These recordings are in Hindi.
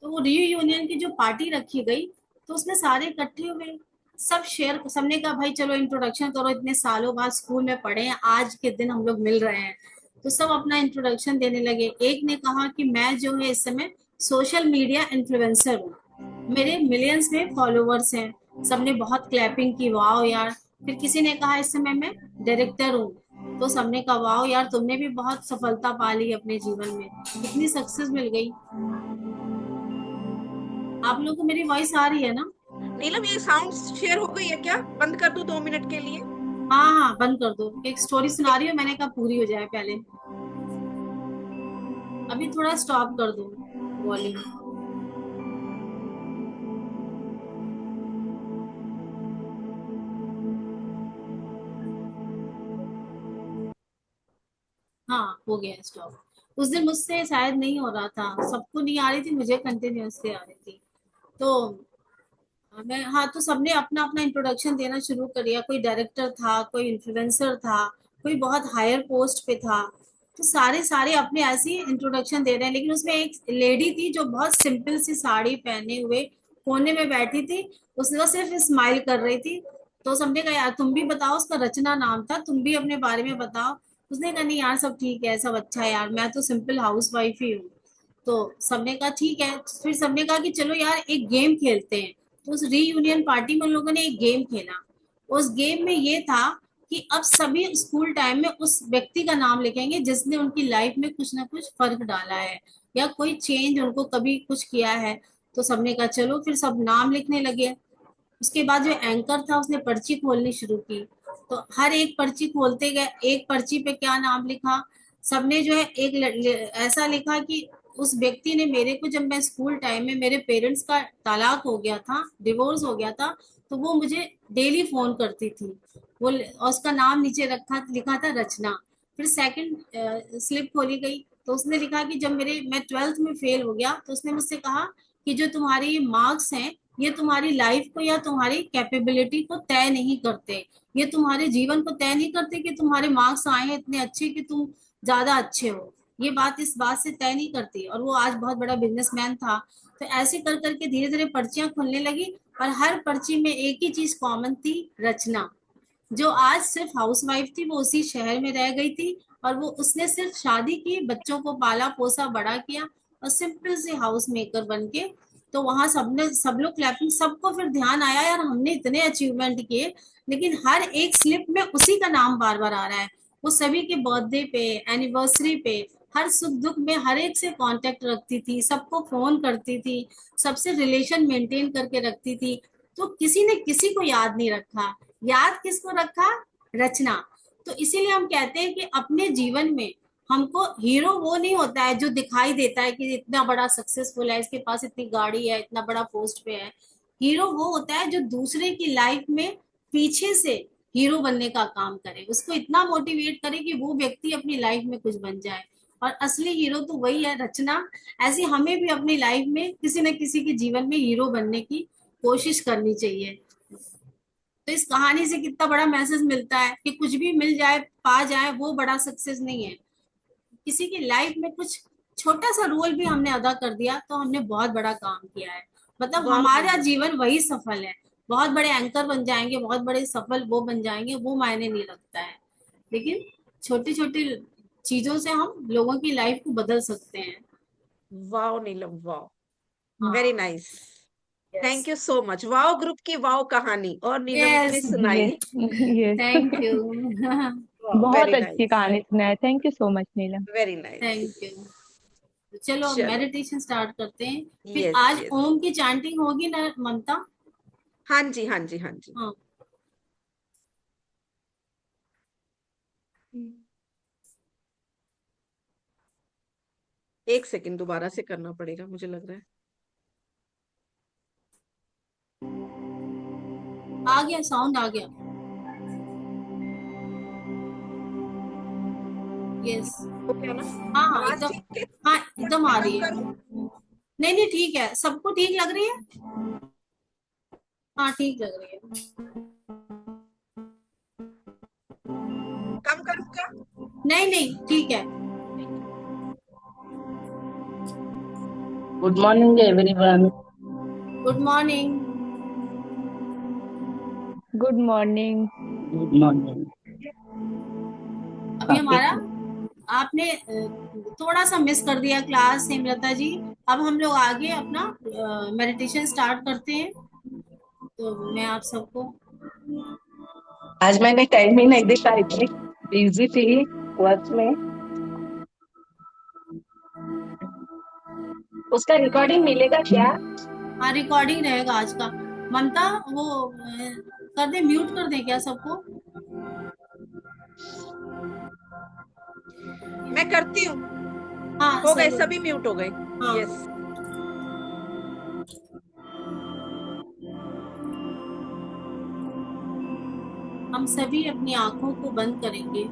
तो वो रीयूनियन की जो पार्टी रखी गई, तो उसमें सारे इकट्ठे हुए। सब शेयर, सबने कहा भाई चलो इंट्रोडक्शन करो, इतने सालों बाद स्कूल में पढ़े हैं, आज के दिन हम लोग मिल रहे हैं। तो सब अपना इंट्रोडक्शन देने लगे। एक ने कहा कि मैं जो है इस समय सोशल मीडिया इन्फ्लुएंसर हूँ, मेरे मिलियंस में फॉलोवर्स हैं। सबने बहुत क्लैपिंग की, वाह यार। फिर किसी ने कहा इस समय मैं डायरेक्टर हूँ, तो सबने कहा वाह यार, तुमने भी बहुत सफलता पा ली अपने जीवन में, इतनी सक्सेस मिल गई। आप लोगों को मेरी वॉइस आ रही है ना? नीलम, ये साउंड शेयर हो गई है क्या? बंद कर दूं 2 मिनट के लिए? हाँ हाँ, बंद कर दो। एक स्टोरी सुना रही हूँ, मैंने कहा पूरी हो जाए पहले। अभी थोड़ा स्टॉप कर दो वॉल्यूम। हाँ, हो गया स्टॉप। उस दिन मुझसे शायद नहीं हो रहा था, सबको नहीं आ रही थी, मुझे कंटिन्यूअसली आ रही थी। तो मैं, हाँ, तो सबने अपना अपना इंट्रोडक्शन देना शुरू कर दिया। कोई डायरेक्टर था, कोई इन्फ्लुएंसर था, कोई बहुत हायर पोस्ट पे था। तो सारे सारे अपने ऐसे ही इंट्रोडक्शन दे रहे हैं, लेकिन उसमें एक लेडी थी जो बहुत सिंपल सी साड़ी पहने हुए कोने में बैठी थी। उसने तो सिर्फ स्माइल कर रही थी। तो सबने कहा यार तुम भी बताओ, उसका रचना नाम था, तुम भी अपने बारे में बताओ। उसने कहा नहीं यार, सब ठीक है, सब अच्छा है यार, मैं तो सिंपल हाउस वाइफ ही हूँ। तो सबने कहा ठीक है। फिर सबने कहा कि चलो यार एक गेम खेलते हैं। तो उस रीयूनियन पार्टी में उन लोगों ने एक गेम खेला। उस गेम में ये था कि अब सभी स्कूल टाइम में उस व्यक्ति का नाम लिखेंगे जिसने उनकी लाइफ में कुछ ना कुछ फर्क डाला है, या कोई चेंज उनको कभी कुछ किया है। तो सबने कहा चलो, फिर सब नाम लिखने लगे। उसके बाद जो एंकर था उसने पर्ची खोलनी शुरू की। तो हर एक पर्ची खोलते गए, एक पर्ची पे क्या नाम लिखा। सबने जो है एक ऐसा लिखा कि उस व्यक्ति ने मेरे को, जब मैं स्कूल टाइम में मेरे पेरेंट्स का तलाक हो गया था, डिवोर्स हो गया था, तो वो मुझे डेली फोन करती थी। वो, और उसका नाम नीचे रखा लिखा था रचना। फिर सेकंड स्लिप खोली गई, तो उसने लिखा कि जब मैं ट्वेल्थ में फेल हो गया, तो उसने मुझसे कहा कि जो तुम्हारी मार्क्स हैं, ये तुम्हारी लाइफ को या तुम्हारी कैपेबिलिटी को तय नहीं करते। ये तुम्हारे जीवन को तय नहीं करते कि तुम्हारे मार्क्स आए हैं इतने अच्छे कि तुम ज्यादा अच्छे हो। ये बात इस बात से तय नहीं करती। और वो आज बहुत बड़ा बिजनेसमैन था। तो ऐसे कर करके धीरे धीरे पर्चियां खुलने लगी। और हर पर्ची में एक ही चीज कॉमन थी, रचना। जो आज सिर्फ हाउसवाइफ थी, वो उसी शहर में रह गई थी। और वो, उसने सिर्फ शादी की, बच्चों को पाला पोसा बड़ा किया, और सिंपल से हाउस मेकर बन के। तो वहां सबने, सब लोग क्लैपिंग, सबको फिर ध्यान आया यार हमने इतने अचीवमेंट किए, लेकिन हर एक स्लिप में उसी का नाम बार बार आ रहा है। वो सभी के बर्थडे पे, एनिवर्सरी पे, हर सुख दुख में हर एक से कांटेक्ट रखती थी, सबको फोन करती थी, सबसे रिलेशन मेंटेन करके रखती थी। तो किसी ने किसी को याद नहीं रखा। याद किसको रखा? रचना। तो इसीलिए हम कहते हैं कि अपने जीवन में हमको हीरो वो नहीं होता है जो दिखाई देता है कि इतना बड़ा सक्सेसफुल है, इसके पास इतनी गाड़ी है, इतना बड़ा पोस्ट पे है। हीरो वो होता है जो दूसरे की लाइफ में पीछे से हीरो बनने का काम करे, उसको इतना मोटिवेट करे कि वो व्यक्ति अपनी लाइफ में कुछ बन जाए। और असली हीरो तो वही है, रचना। ऐसे हमें भी अपनी लाइफ में किसी न किसी के जीवन में हीरो बनने की कोशिश करनी चाहिए। तो इस कहानी से कितना बड़ा मैसेज मिलता है कि कुछ भी मिल जाए, पा जाए, वो बड़ा सक्सेस नहीं है। किसी की लाइफ में कुछ छोटा सा रोल भी हमने अदा कर दिया तो हमने बहुत बड़ा काम किया है। मतलब वाह हमारा नीलम। जीवन वही सफल है। बहुत बड़े एंकर बन जाएंगे, बहुत बड़े सफल वो बन जाएंगे, वो मायने नहीं रखता है। लेकिन छोटी छोटी चीजों से हम लोगों की लाइफ को बदल सकते हैं। वाह नीलम, वाह। वेरी हाँ। Nice. Yes. Thank you so much. Wow group की वाओ कहानी और नीलम यस। ने सुनाई। यस। यस। Thank you. वाह, बहुत वेरी अच्छी नाइस। कहानी सुनाया, thank you so much Neelam. Very nice. Thank you. चलो अब चलो। मेडिटेशन स्टार्ट करते हैं। फिर यस आज यस। ओम की चैंटिंग होगी ना, ममता? हाँ जी, हाँ जी, हाँ जी। हाँ। एक सेकंड, दोबारा से करना पड़ेगा मुझे लग रहा है। आ गया, साउंड आ गया। यस। हो गया ना? हाँ हाँ, आवाज एकदम। ठीक है? हाँ, थोड़ा एकदम सा आ रही कम है। करूं? नहीं नहीं, ठीक है, सबको ठीक लग रही है। हाँ, ठीक लग रही है। कम करूं क्या? नहीं नहीं, ठीक है। Good morning, everyone. Good morning. Good morning. Good morning. अभी एक हमारा आपने थोड़ा सा मिस कर दिया क्लास हेमलता जी। अब हम लोग आगे अपना मेडिटेशन स्टार्ट करते हैं। तो मैं आप सबको आज मैंने टाइम ही नहीं देखा, इतनी बिजी थी वर्क में। उसका रिकॉर्डिंग मिलेगा क्या? हाँ रिकॉर्डिंग रहेगा आज का। ममता वो कर दे, म्यूट कर दे क्या सबको। मैं करती हूँ। हाँ हो गए, सब। सभी म्यूट हो गए। हाँ यस। हम सभी अपनी आंखों को बंद करेंगे।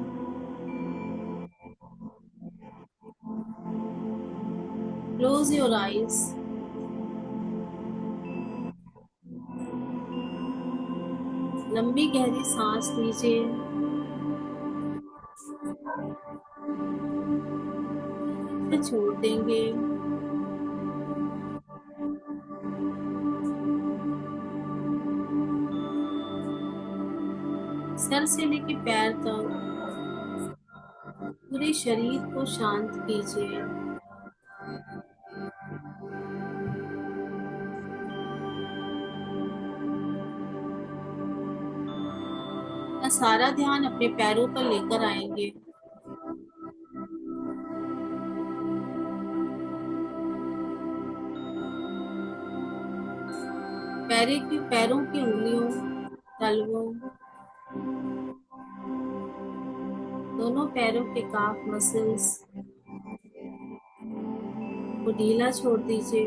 Close your eyes. लंबी गहरी सांस लीजिए। फिर छोड़ देंगे। सर से लेके पैर तक पूरे शरीर को शांत कीजिए। अपना सारा ध्यान अपने पैरों पर लेकर आएंगे। पैरों की उंगलियों, तलवों, दोनों पैरों के काफ मसल्स को ढीला छोड़ दीजिए।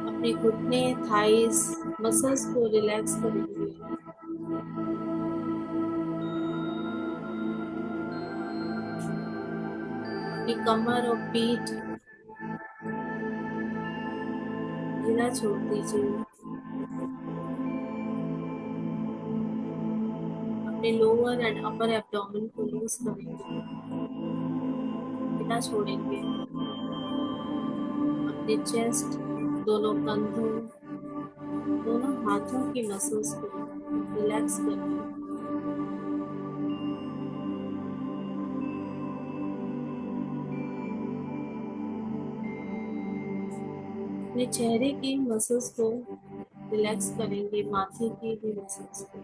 अपने घुटने, थाइस मसल्स को रिलैक्स करेंगे। अपनी कमर और पीठ ढीला छोड़ दीजिए। अपने लोअर एंड अपर एब्डोमेन को लूज करेंगे, ढीला छोड़ेंगे। अपने चेस्ट, दोनों कंधों, दोनों हाथों की मसल्स को रिलैक्स करेंगे। अपने चेहरे की मसल्स को रिलैक्स करेंगे, माथे की भी मसल्स को।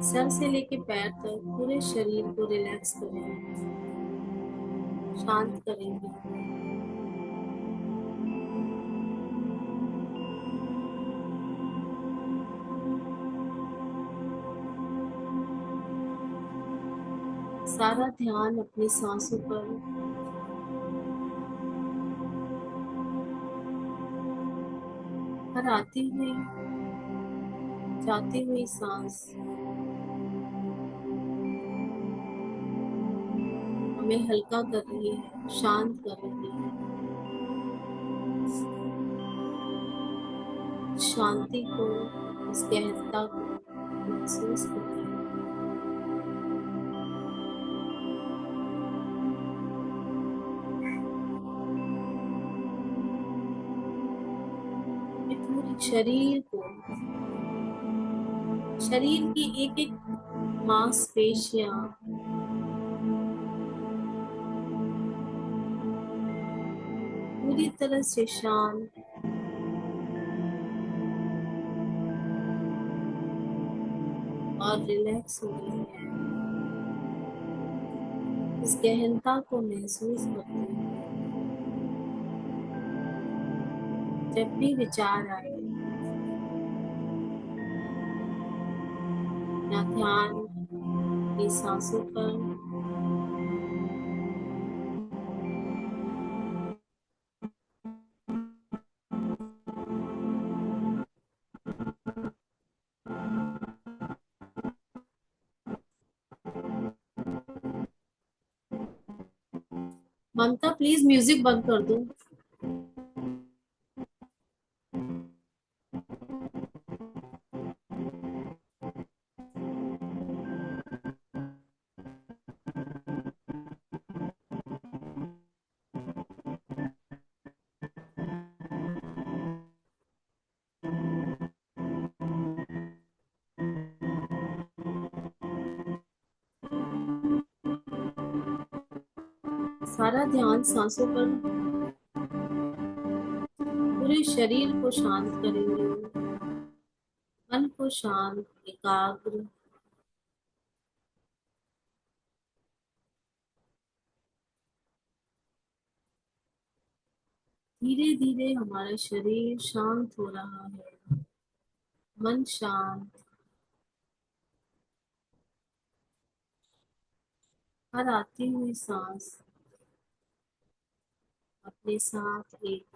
सर से लेके पैर तक पूरे शरीर को रिलैक्स करेंगे, शांत करेंगे। सारा ध्यान अपनी सांसों पर। हर आती हुई जाती हुई सांस हमें हल्का कर रही है, शांत कर रही है। शांति को, इस गहनता को महसूस करिए। अपने पूरे शरीर को, शरीर की एक एक मांसपेशियां पूरी तरह से शांत और रिलैक्स हो रही है। इस गहनता को महसूस करते हैं। जब भी विचार आए, अपना ध्यान अपनी सांसों पर। ममता प्लीज म्यूजिक बंद कर दो। सारा ध्यान सांसों पर, पूरे शरीर को शांत करेंगे। मन को शांत, एकाग्र। धीरे धीरे हमारा शरीर शांत हो रहा है, मन शांत। हर आती हुई सांस अपने साथ एक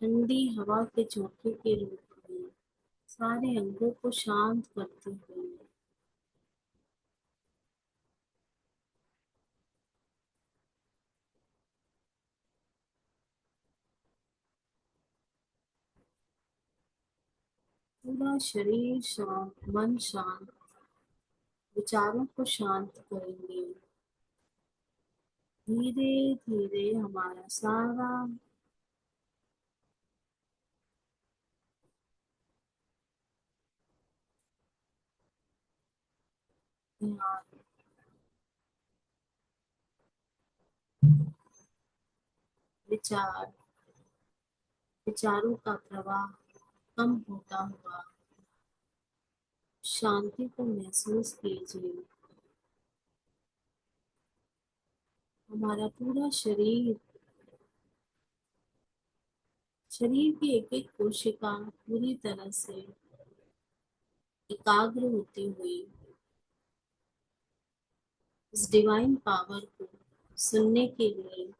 ठंडी हवा के झोंके के रूप में सारे अंगों को शांत करते हुए पूरा शरीर शांत, मन शांत, विचारों को शांत करेंगे। धीरे धीरे हमारा सारा ध्यान, विचार, विचारों का प्रवाह कम होता हुआ शांति को महसूस कीजिए। हमारा पूरा शरीर, शरीर की एक एक कोशिका पूरी तरह से एकाग्र होती हुई इस डिवाइन पावर को सुनने के लिए,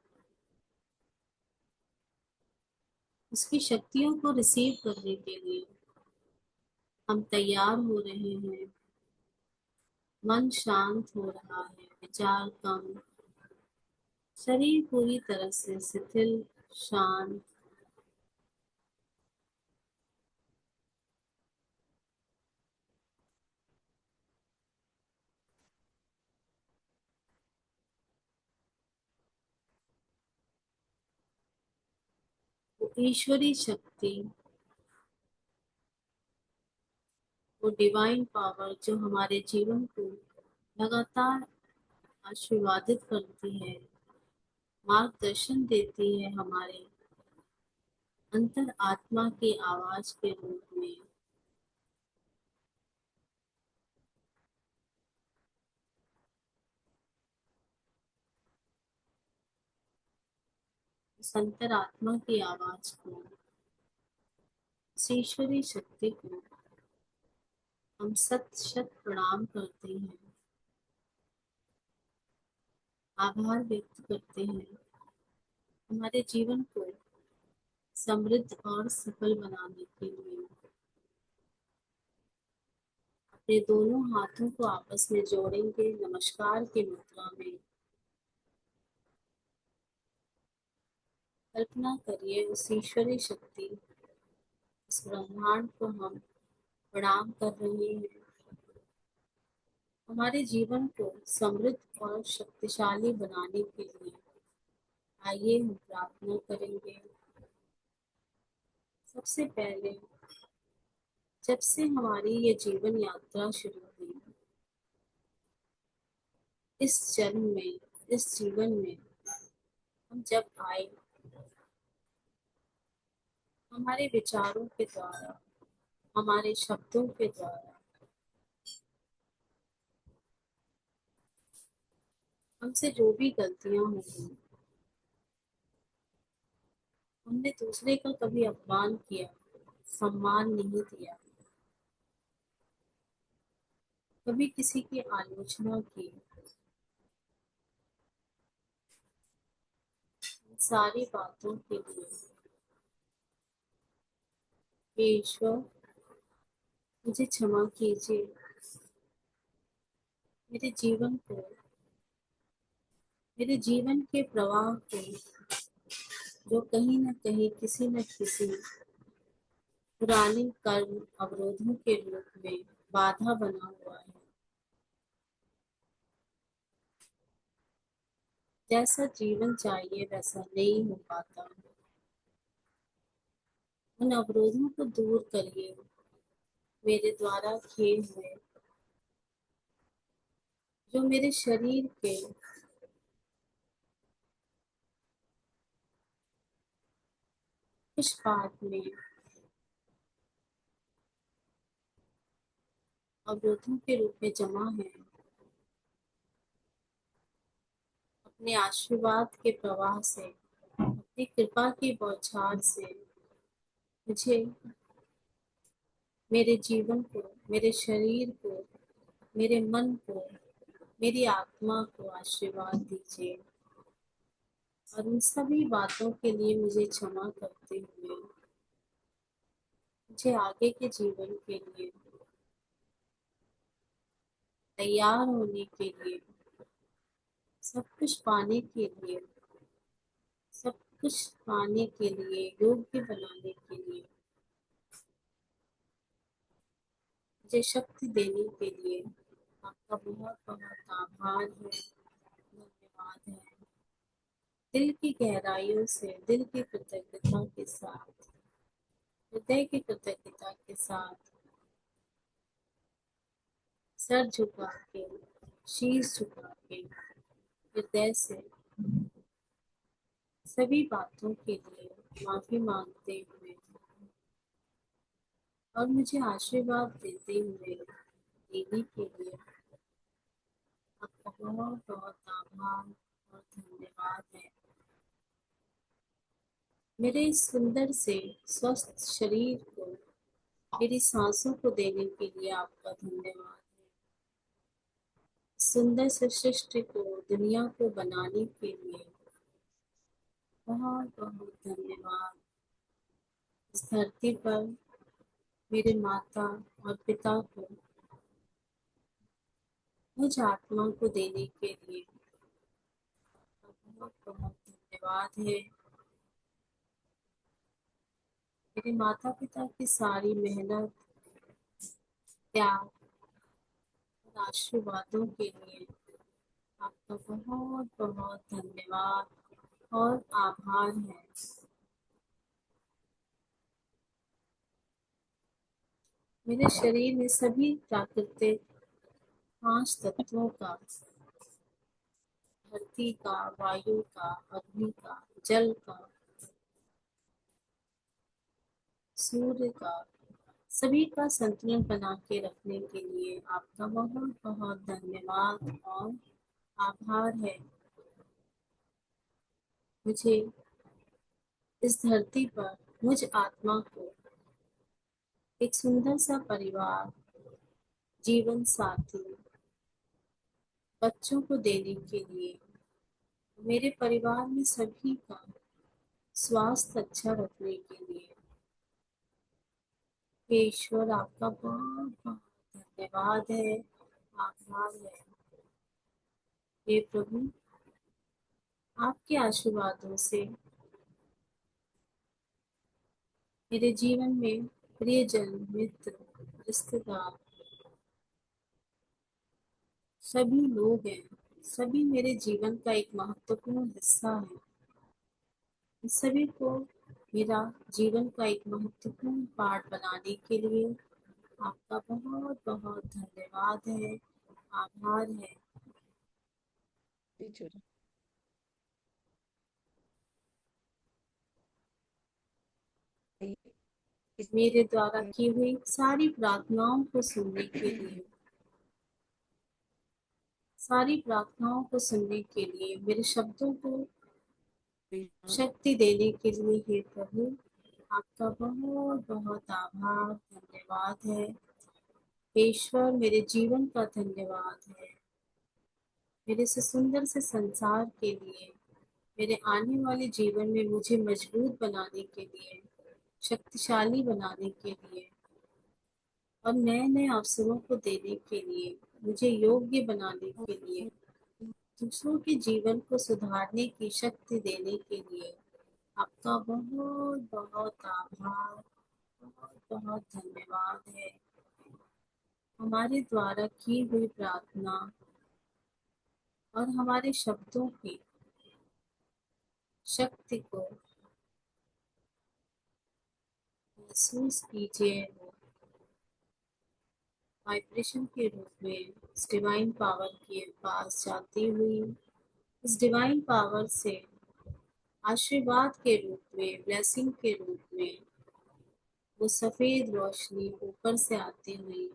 उसकी शक्तियों को रिसीव करने के लिए हम तैयार हो रहे हैं। मन शांत हो रहा है, विचार कम, शरीर पूरी तरह से शिथिल, शांत। वो ईश्वरी शक्ति, वो डिवाइन पावर जो हमारे जीवन को लगातार आशीर्वादित करती है, मार्गदर्शन देती है, हमारे अंतर आत्मा की आवाज के रूप में। इस अंतर आत्मा की आवाज को, इस ईश्वरी शक्ति को हम सत शत प्रणाम करते हैं, आभार व्यक्त करते हैं। हमारे जीवन को समृद्ध और सफल बनाने के लिए अपने दोनों हाथों को आपस में जोड़ेंगे नमस्कार की मुद्रा में। कल्पना करिए उस ईश्वरी शक्ति, इस ब्रह्मांड को हम प्रणाम कर रहे हैं। हमारे जीवन को समृद्ध और शक्तिशाली बनाने के लिए आइए हम प्रार्थना करेंगे। सबसे पहले, जब से हमारी ये जीवन यात्रा शुरू हुई, इस जन्म में, इस जीवन में हम जब आए, हमारे विचारों के द्वारा, हमारे शब्दों के द्वारा हमसे जो भी गलतियां हुई, हमने दूसरे का कभी अपमान किया, सम्मान नहीं दिया, कभी किसी की आलोचना की, इन सारी बातों के लिए हे ईश्वर मुझे क्षमा कीजिए। मेरे जीवन को, मेरे जीवन के प्रवाह को, जो कहीं न कहीं किसी न किसी पुराने कर्म अवरोधों के रूप में बाधा बना हुआ है। जैसा जीवन चाहिए वैसा नहीं हो पाता। उन अवरोधों को दूर करिए। मेरे द्वारा किए हुए, जो मेरे शरीर के कुछ पार्ट में अवरोधों के रूप में जमा है, अपने आशीर्वाद के प्रवाह से, अपनी कृपा की बौछार से मुझे, मेरे जीवन को, मेरे शरीर को, मेरे मन को, मेरी आत्मा को आशीर्वाद दीजिए। और उन सभी बातों के लिए मुझे क्षमा करते हुए मुझे आगे के जीवन के लिए तैयार होने के लिए, सब कुछ पाने के लिए, सब कुछ पाने के लिए, योग्य बनाने के लिए, मुझे शक्ति देने के लिए आपका बहुत बहुत आभार है, धन्यवाद है। दिल की गहराइयों से, दिल की कृतज्ञता के साथ, हृदय की कृतज्ञता के साथ, सर झुका के, शीश झुका के, हृदय से सभी बातों के लिए माफी मांगते हुए और मुझे आशीर्वाद देते हुए देने के लिए आपका बहुत बहुत आभार और धन्यवाद है। मेरे इस सुंदर से स्वस्थ शरीर को, मेरी सांसों को देने के लिए आपका धन्यवाद है। सुंदर से सृष्टि को, दुनिया को बनाने के लिए बहुत बहुत धन्यवाद। इस धरती पर मेरे माता और पिता को, मुझ आत्मा को देने के लिए बहुत बहुत धन्यवाद है। मेरे माता पिता की सारी मेहनत, त्याग और आशीर्वादों के लिए आपका बहुत बहुत धन्यवाद और आभार है। मेरे शरीर में सभी प्राकृतिक 5 तत्वों का, धरती का, वायु का, अग्नि का, जल का, सूर्य का, सभी का संतुलन बना के रखने के लिए आपका बहुत बहुत धन्यवाद और आभार है। मुझे इस धरती पर, मुझ आत्मा को एक सुंदर सा परिवार, जीवन साथी, बच्चों को देने के लिए, मेरे परिवार में सभी का स्वास्थ्य अच्छा रखने के लिए हे ईश्वर आपका बहुत बहुत धन्यवाद है, आभार है। हे प्रभु, आपके आशीर्वादों से मेरे जीवन में प्रियजन, मित्र, रिश्तेदार सभी लोग हैं, सभी मेरे जीवन का एक महत्वपूर्ण हिस्सा है। इस सभी को मेरा जीवन का एक महत्वपूर्ण पार्ट बनाने के लिए आपका बहुत बहुत धन्यवाद है, आभार है। टीचर इस मेरे द्वारा की हुई सारी प्रार्थनाओं को सुनने के लिए, सारी प्रार्थनाओं को सुनने के लिए, मेरे शब्दों को शक्ति देने के लिए हे प्रभु आपका बहुत बहुत आभार, धन्यवाद है। ईश्वर मेरे जीवन का धन्यवाद है, मेरे से सुंदर से संसार के लिए, मेरे आने वाले जीवन में मुझे मजबूत बनाने के लिए, शक्तिशाली बनाने के लिए और नए नए अवसरों को देने के लिए मुझे योग्य बनाने के लिए, दूसरों के जीवन को सुधारने की शक्ति देने के लिए आपका बहुत बहुत आभार, बहुत बहुत धन्यवाद है। हमारे द्वारा की हुई प्रार्थना और हमारे शब्दों की शक्ति को महसूस कीजिए, वाइब्रेशन के रूप में इस डिवाइन पावर के पास जाती हुई, इस डिवाइन पावर से आशीर्वाद के रूप में, ब्लेसिंग के रूप में वो सफेद रोशनी ऊपर से आती हुई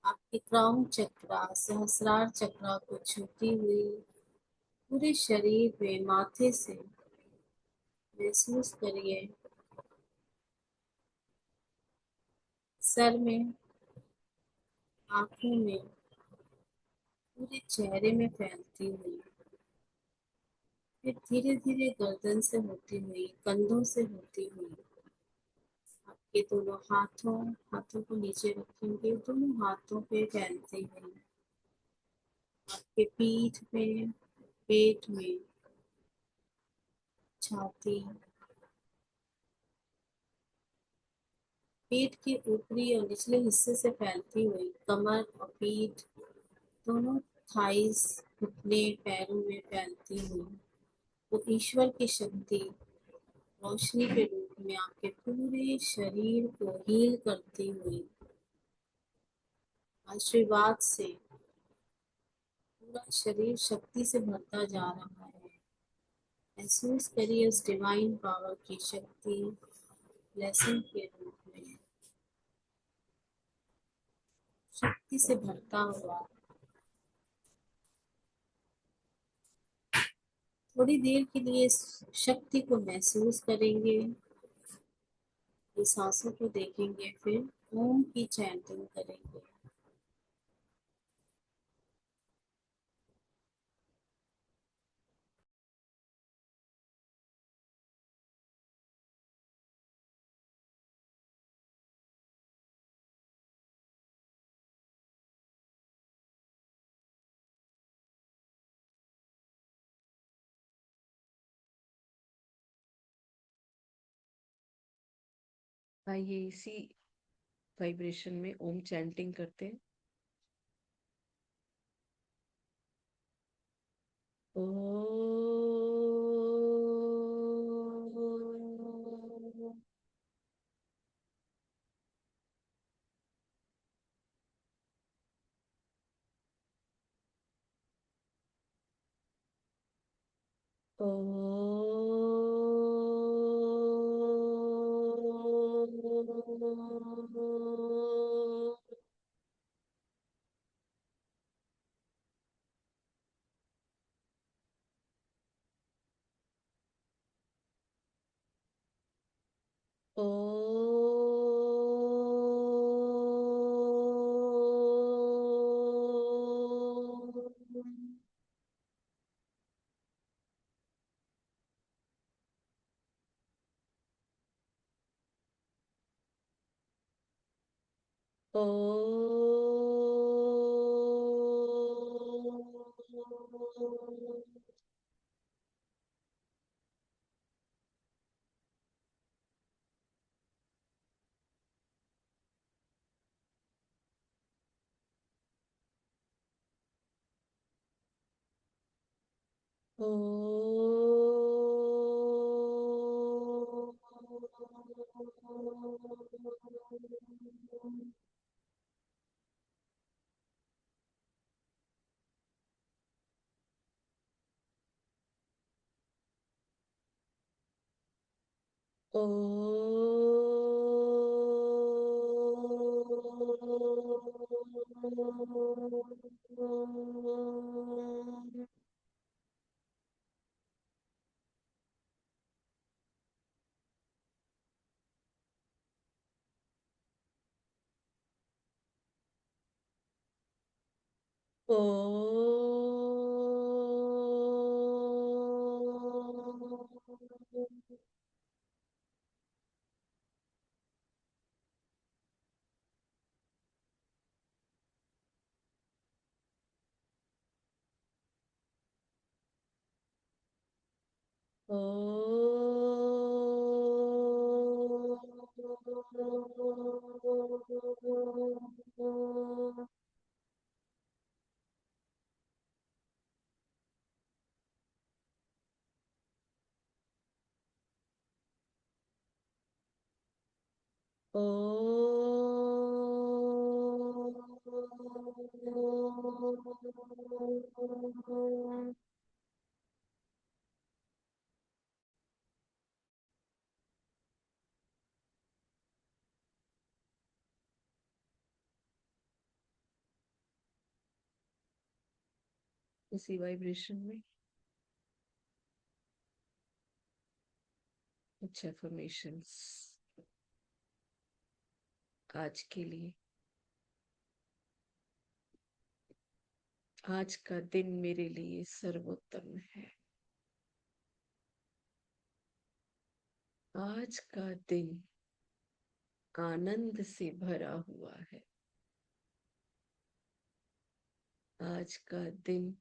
आपके क्राउन चक्रा, सहस्रार चक्रा को छूती हुई पूरे शरीर में, माथे से महसूस करिए, सर में, आंखों में, पूरे चेहरे में फैलती हुई, फिर धीरे धीरे गर्दन से होती हुई, कंधों से होती हुई, आपके दोनों हाथों को नीचे रखेंगे, दोनों हाथों पे फैलती हुई आपके पीठ में, पेट में, छाती, पेट के ऊपरी और निचले हिस्से से फैलती हुई कमर और पीठ, दोनों थाइस, घुटने, पैरों में फैलती हुई वो ईश्वर की शक्ति रोशनी के रूप में आपके पूरे शरीर को हील करती हुई आशीर्वाद से पूरा शरीर शक्ति से भरता जा रहा है। महसूस करिए उस डिवाइन पावर की शक्ति ब्लेसिंग के रूप में शक्ति से भरता हुआ। थोड़ी देर के लिए इस शक्ति को महसूस करेंगे, ये सांसों को देखेंगे, फिर ओम की चैंटिंग करेंगे। आइए इसी वाइब्रेशन में ओम चैंटिंग करते हैं। ओम ओम इसी वाइब्रेशन में कुछ अफर्मेशंस आज के लिए। आज का दिन मेरे लिए सर्वोत्तम है। आज का दिन आनंद से भरा हुआ है। आज का दिन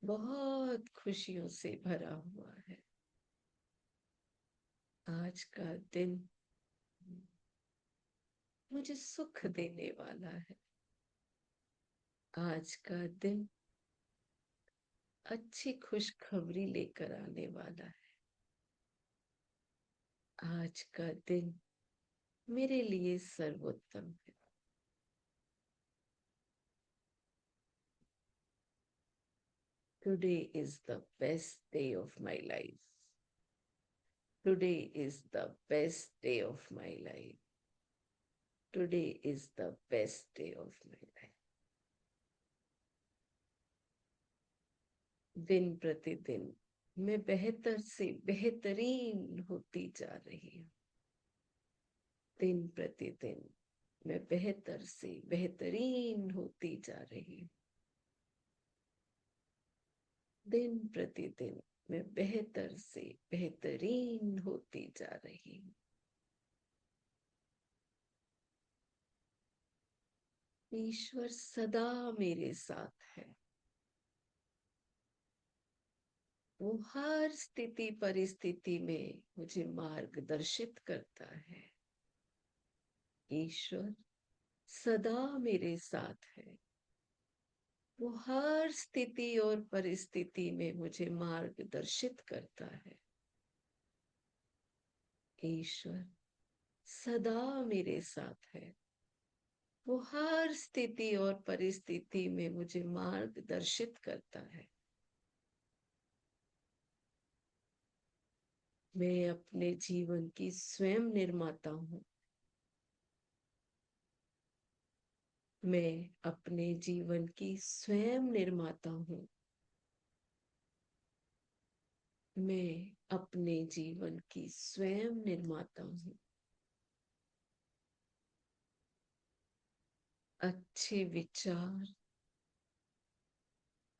बहुत खुशियों से भरा हुआ है। आज का दिन मुझे सुख देने वाला है। आज का दिन अच्छी खुशखबरी लेकर आने वाला है। आज का दिन मेरे लिए सर्वोत्तम है। Today is the best day of my life. Today is the best day of my life. Today is the best day of my life. दिन प्रतिदिन मैं बेहतर से बेहतरीन होती जा रही हूँ। दिन प्रतिदिन मैं बेहतर से बेहतरीन होती जा रही हूँ। दिन प्रतिदिन मैं बेहतर से बेहतरीन होती जा रही हूँ। ईश्वर सदा मेरे साथ है। वो हर स्थिति परिस्थिति में मुझे मार्गदर्शित करता है। ईश्वर सदा मेरे साथ है। वो हर स्थिति और परिस्थिति में मुझे मार्गदर्शित करता है। ईश्वर सदा मेरे साथ है। वो हर स्थिति और परिस्थिति में मुझे मार्गदर्शित करता है। मैं अपने जीवन की स्वयं निर्माता हूँ। मैं अपने जीवन की स्वयं निर्माता हूँ। मैं अपने जीवन की स्वयं निर्माता हूँ। अच्छे विचार,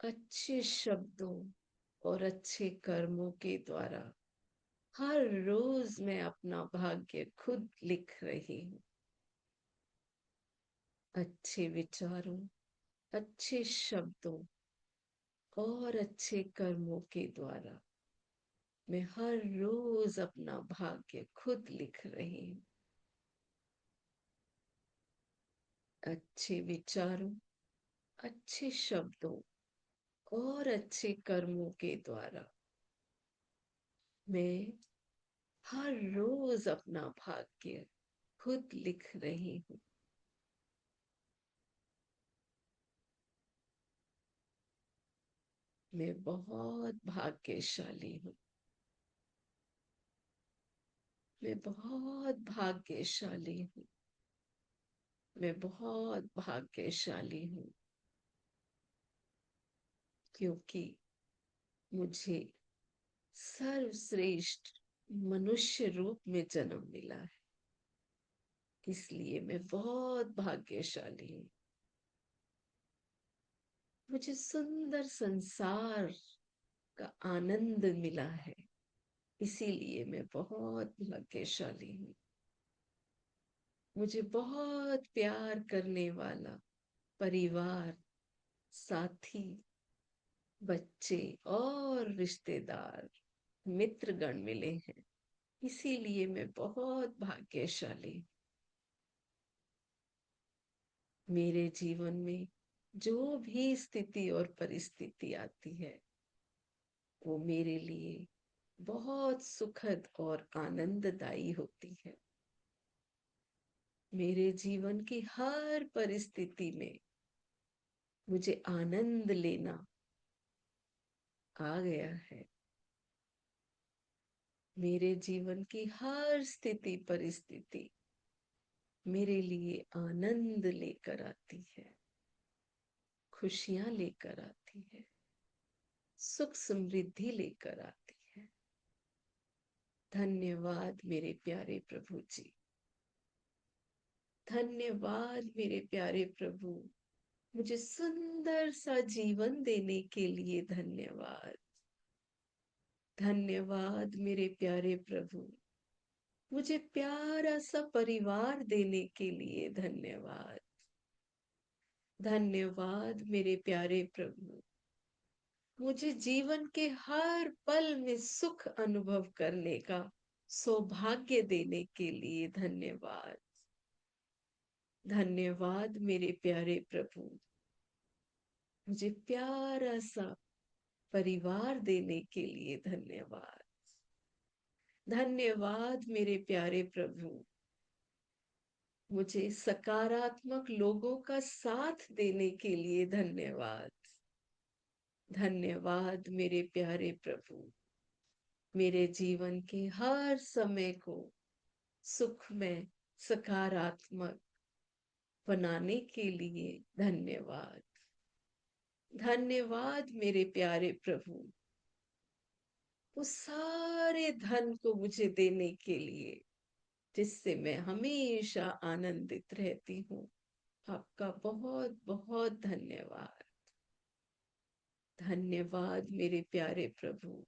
अच्छे शब्दों और अच्छे कर्मों के द्वारा हर रोज मैं अपना भाग्य खुद लिख रही हूँ। अच्छे विचारों, अच्छे शब्दों और अच्छे कर्मों के द्वारा मैं हर रोज अपना भाग्य खुद लिख रही हूँ। अच्छे विचारों, अच्छे शब्दों और अच्छे कर्मों के द्वारा मैं हर रोज अपना भाग्य खुद लिख रही हूँ। मैं बहुत भाग्यशाली हूँ। मैं बहुत भाग्यशाली हूँ। मैं बहुत भाग्यशाली हूँ, क्योंकि मुझे सर्वश्रेष्ठ मनुष्य रूप में जन्म मिला है। इसलिए मैं बहुत भाग्यशाली हूँ। मुझे सुंदर संसार का आनंद मिला है। इसीलिए मैं बहुत भाग्यशाली हूँ। मुझे बहुत प्यार करने वाला परिवार, साथी बच्चे और रिश्तेदार, मित्रगण मिले हैं, इसीलिए मैं बहुत भाग्यशाली। मेरे जीवन में जो भी स्थिति और परिस्थिति आती है वो मेरे लिए बहुत सुखद और आनंददायी होती है। मेरे जीवन की हर परिस्थिति में मुझे आनंद लेना आ गया है। मेरे जीवन की हर स्थिति परिस्थिति मेरे लिए आनंद लेकर आती है, खुशियां लेकर आती है, सुख समृद्धि लेकर आती है। धन्यवाद मेरे प्यारे प्रभु जी, धन्यवाद मेरे प्यारे प्रभु, मुझे सुंदर सा जीवन देने के लिए धन्यवाद। धन्यवाद मेरे प्यारे प्रभु, मुझे प्यारा सा परिवार देने के लिए धन्यवाद। धन्यवाद मेरे प्यारे प्रभु, मुझे जीवन के हर पल में सुख अनुभव करने का सौभाग्य देने के लिए धन्यवाद। धन्यवाद मेरे प्यारे प्रभु, मुझे प्यारा सा परिवार देने के लिए धन्यवाद। धन्यवाद मेरे प्यारे प्रभु, मुझे सकारात्मक लोगों का साथ देने के लिए धन्यवाद। धन्यवाद मेरे प्यारे प्रभु, मेरे जीवन के हर समय को सुखमय सकारात्मक बनाने के लिए धन्यवाद। धन्यवाद मेरे प्यारे प्रभु, उस सारे धन को मुझे देने के लिए जिससे मैं हमेशा आनंदित रहती हूँ। आपका बहुत बहुत धन्यवाद। धन्यवाद मेरे प्यारे प्रभु,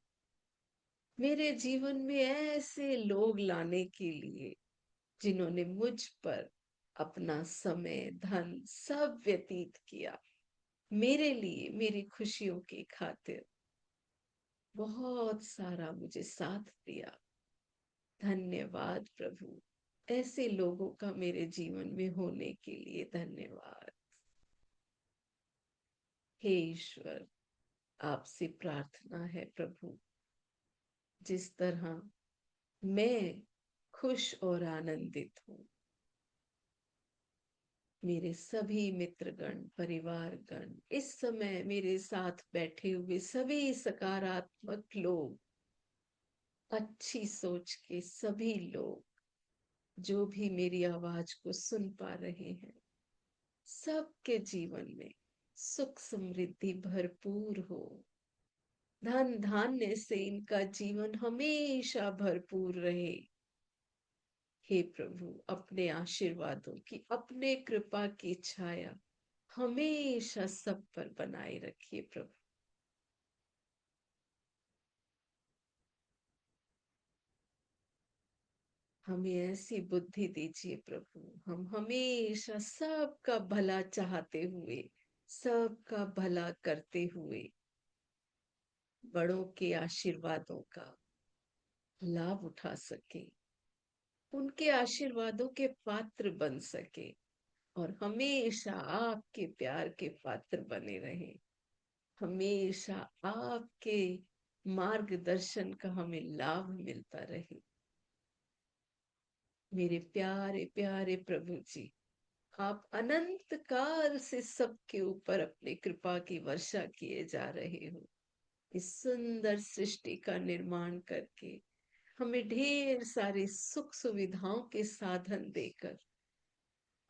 मेरे जीवन में ऐसे लोग लाने के लिए जिन्होंने मुझ पर अपना समय धन सब व्यतीत किया, मेरे लिए मेरी खुशियों की खातिर बहुत सारा मुझे साथ दिया। धन्यवाद प्रभु, ऐसे लोगों का मेरे जीवन में होने के लिए धन्यवाद। हे ईश्वर, आपसे प्रार्थना है प्रभु, जिस तरह मैं खुश और आनंदित हूँ, मेरे सभी मित्रगण परिवारगण इस समय मेरे साथ बैठे हुए सभी सकारात्मक लोग, अच्छी सोच के सभी लोग जो भी मेरी आवाज को सुन पा रहे हैं, सबके जीवन में सुख समृद्धि भरपूर हो। धन धान्य से इनका जीवन हमेशा भरपूर रहे। हे प्रभु, अपने आशीर्वादों की, अपने कृपा की छाया हमेशा सब पर बनाए रखिए प्रभु। हमें ऐसी बुद्धि दीजिए प्रभु, हम हमेशा सबका भला चाहते हुए, सबका भला करते हुए बड़ों के आशीर्वादों का लाभ उठा सके, उनके आशीर्वादों के पात्र बन सके और हमेशा आपके प्यार के पात्र बने रहे। हमेशा आपके मार्गदर्शन का हमें लाभ मिलता रहे। मेरे प्यारे प्यारे प्रभु जी, आप अनंत काल से सबके ऊपर अपनी कृपा की वर्षा किए जा रहे हो। इस सुंदर सृष्टि का निर्माण करके हमें ढेर सारी सुख सुविधाओं के साधन देकर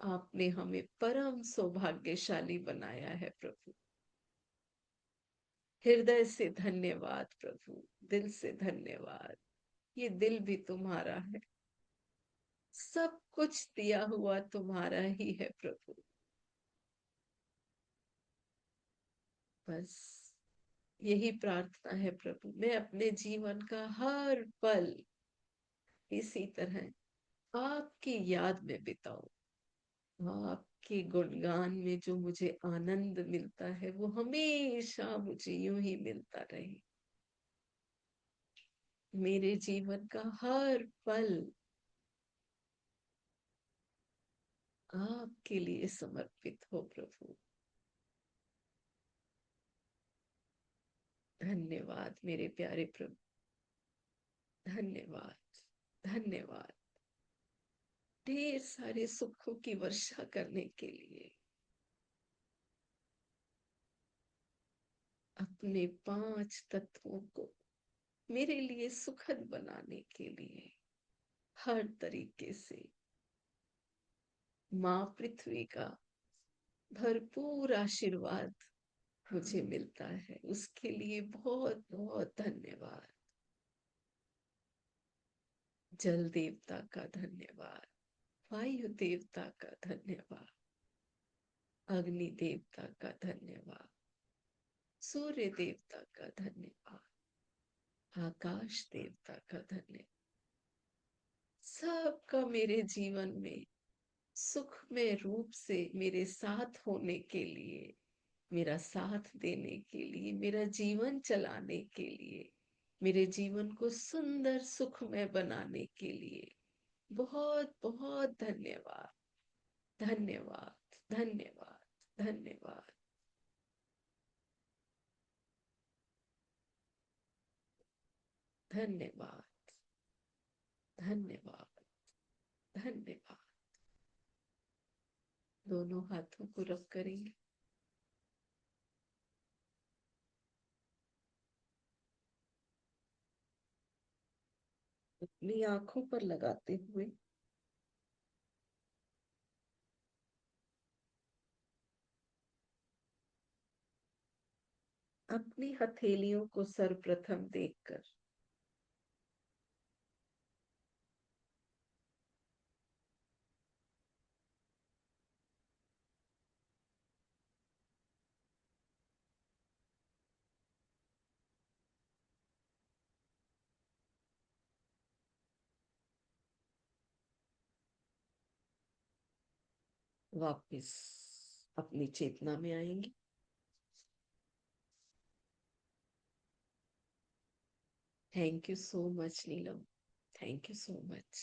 आपने हमें परम सौभाग्यशाली बनाया है प्रभु। हृदय से धन्यवाद प्रभु, दिल से धन्यवाद। ये दिल भी तुम्हारा है, सब कुछ दिया हुआ तुम्हारा ही है प्रभु। बस यही प्रार्थना है प्रभु, मैं अपने जीवन का हर पल इसी तरह आपकी याद में बिताऊं, आपके गुणगान में जो मुझे आनंद मिलता है वो हमेशा मुझे यूं ही मिलता रहे। मेरे जीवन का हर पल आपके लिए समर्पित हो प्रभु। धन्यवाद मेरे प्यारे प्रभु, धन्यवाद, धन्यवाद ढेर सारे सुखों की वर्षा करने के लिए, अपने 5 तत्वों को मेरे लिए सुखद बनाने के लिए हर तरीके से माँ पृथ्वी का भरपूर आशीर्वाद मुझे मिलता है, उसके लिए बहुत बहुत धन्यवाद। जल देवता का धन्यवाद, वायु देवता का धन्यवाद, अग्नि देवता का धन्यवाद, सूर्य देवता का धन्यवाद, आकाश देवता का धन्यवाद। सबका मेरे जीवन में सुखमय रूप से मेरे साथ होने के लिए, मेरा साथ देने के लिए, मेरा जीवन चलाने के लिए, मेरे जीवन को सुंदर सुखमय बनाने के लिए बहुत बहुत धन्यवाद, धन्यवाद, धन्यवाद, धन्यवाद। धन्यवाद, धन्यवाद, धन्यवाद। दोनों हाथों को रब करेंगे। अपनी आंखों पर लगाते हुए अपनी हथेलियों को सर्वप्रथम देखकर वापस अपनी चेतना में आएंगे। Thank you so much Neelam, thank you so much.